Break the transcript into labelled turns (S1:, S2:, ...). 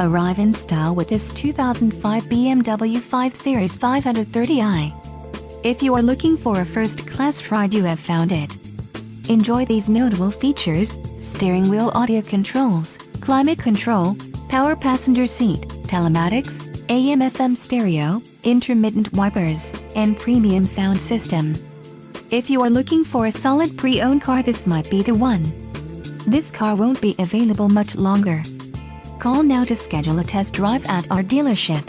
S1: Arrive in style with this 2005 BMW 5 Series 530i. If you are looking for a first-class ride, you have found it. Enjoy these notable features: steering wheel audio controls, climate control, power passenger seat, telematics, AM/FM stereo, intermittent wipers, and premium sound system. If you are looking for a solid pre-owned car, this might be the one. This car won't be available much longer. Call now to schedule a test drive at our dealership.